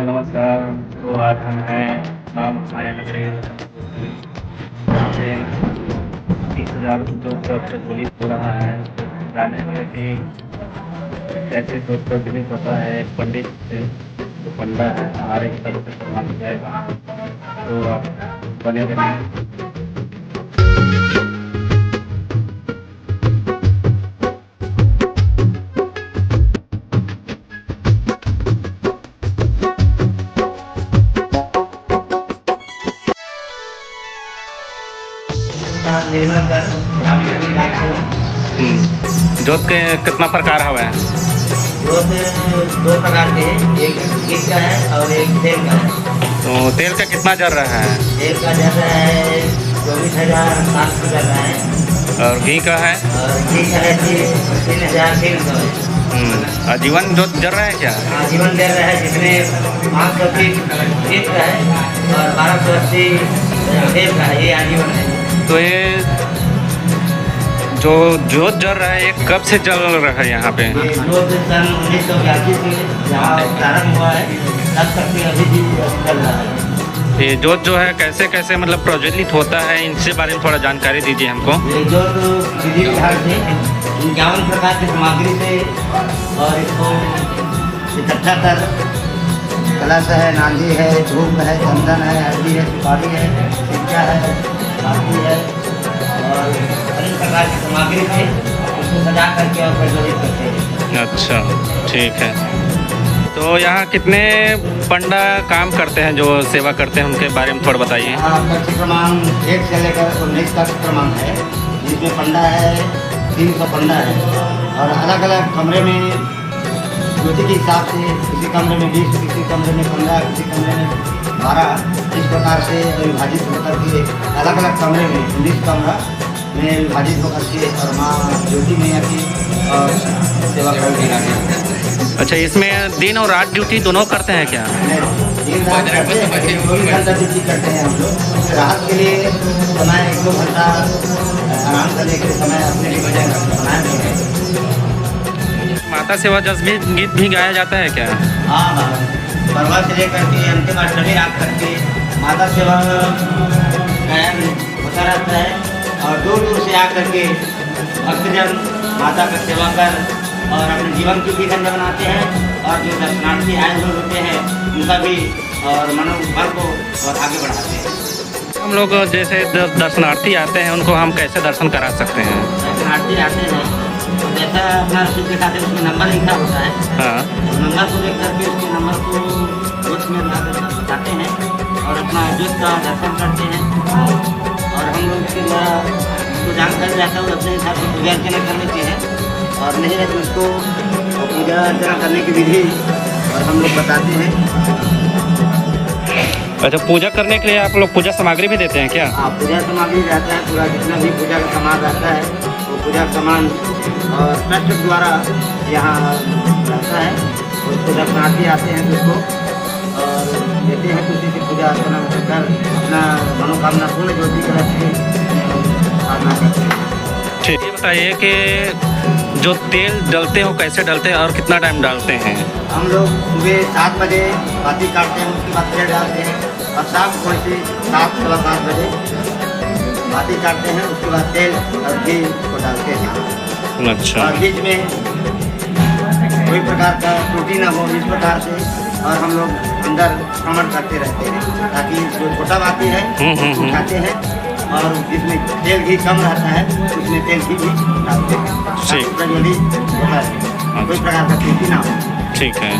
नमस्कार। तो आज हम हैं नाम माया नगरी, जहाँ पे 30,000 लोग का प्रज्वलित हो रहा है। जाने में भी कैसे लोग प्रज्वलित होता है एक पंडित से, जो पंडा है हमारे तरफ से करवाना जाएगा। तो आप बने रहिए। जोत के कितना प्रकार हवे है? जोत दो प्रकार के हैं, एक घी का है और एक तेल का है। तो तेल का कितना जल रहा है? तेल का जल रहा है 24,700 जल रहा है और घी का है? और घी का है 3,300 है। आजीवन जोत जल रहा है क्या? आजीवन जल रहा है, जिसमें 530 घी का है और 1280 तेल का है। ये आजीवन है। तो ये जो जोत जल रहा है ये कब से जल रहा है यहाँ पे? ये जोत सन 1982 से जहाँ प्रारंभ हुआ है तब तक अभी भी चल रहा है। ये जोत जो है कैसे कैसे मतलब प्रज्वलित होता है, इनसे बारे में थोड़ा जानकारी दीजिए हमको। ये जोत विधि विधान से 51 प्रकार की सामग्री से और इसको इकट्ठा कर कलश है, नांदी है, धूप है, चंदन है, हल्दी है, सुपारी है, सिक्का है, बाती है और अनेक प्रकार की सामग्री से उसको सजा करके और प्रज्वलित करते हैं। अच्छा, ठीक है। तो यहाँ कितने पंडा काम करते हैं जो सेवा करते हैं, उनके बारे में थोड़ा बताइए। हाँ, कक्ष क्रमांक 1 से लेकर 19 तक क्रमांक है, जिसमें पंडा है 300 पंडा है और अलग अलग कमरे में ज्योति के हिसाब से किसी कमरे में 20, किसी कमरे में 15, किसी कमरे में 12, इस प्रकार से विभाजित होकर के अलग अलग कमरे में 19 कमरा में विभाजित होकर के और माँ ज्योति मैया की और सेवा करते हैं। अच्छा, इसमें दिन और रात ड्यूटी दोनों करते हैं क्या? दिन रात करते हैं, 24 घंटा ड्यूटी करते हैं हम लोग। रात के लिए समय 1-2 घंटा आराम करने के लिए समय अपने लिए बनाए हैं। माता सेवा जस भी गीत भी गाया जाता है क्या? हाँ, परवा से लेकर के अंतिम अष्टमी रात तक के माता सेवा गायन होता रहता है और दूर दूर से आकर के भक्तजन माता का सेवा कर और अपने जीवन की भी धन्य बनाते हैं और जो दर्शनार्थी आए हुए होते हैं उनका भी और मनोबल को और आगे बढ़ाते हैं। हम लोग जैसे दर्शनार्थी आते हैं उनको हम कैसे दर्शन करा सकते हैं? दर्शनार्थी आते हैं तो जैसा अपना रसीद दिखाते हैं उसमें नंबर लिखा होता है। हाँ, उस नंबर को देख करके उसके नंबर को जोत में बताते हैं और अपना जोत का दर्शन करते हैं और हम लोग उसके द्वारा उसको जानकारी रहता है अपने हिसाब से पूजा अर्चना कर लेते हैं और नहीं रहते उसको पूजा अर्चना करने की विधि और हम लोग बताते हैं। अच्छा, पूजा करने के लिए आप लोग पूजा सामग्री भी देते हैं क्या? हाँ, पूजा सामग्री रहता है, पूरा जितना भी पूजा का सामान रहता है वो पूजा सामान और ट्रस्ट द्वारा यहाँ रहता है। उसको दर्शनार्थी आते हैं तो उसको और देते हैं, किसी की पूजा अर्चना कर अपना मनोकामना पूर्ण ज्योति का साधना करते हैं। ठीक, ये बताइए कि जो तेल डलते हो कैसे डलते हैं और कितना टाइम डालते हैं? हम लोग सुबह 7 बजे बाती काटते हैं, उसके बाद तेल डालते हैं और शाम को ऐसे 7, सवा 7 बजे बाती काटते हैं, उसके बाद तेल और घी को डालते हैं। अच्छा, और बीच में कोई प्रकार का त्रुटि ना हो इस प्रकार से और हम लोग अंदर भ्रमण करते रहते हैं ताकि जो छोटा बाती है उसको उठाते हैं और जिसमें तेल घी कम रहता है उसमें तेल घी भी डालते हैं ताकि प्रज्वलित होता है, कोई प्रकार का त्रुटि ना हो। ठीक है।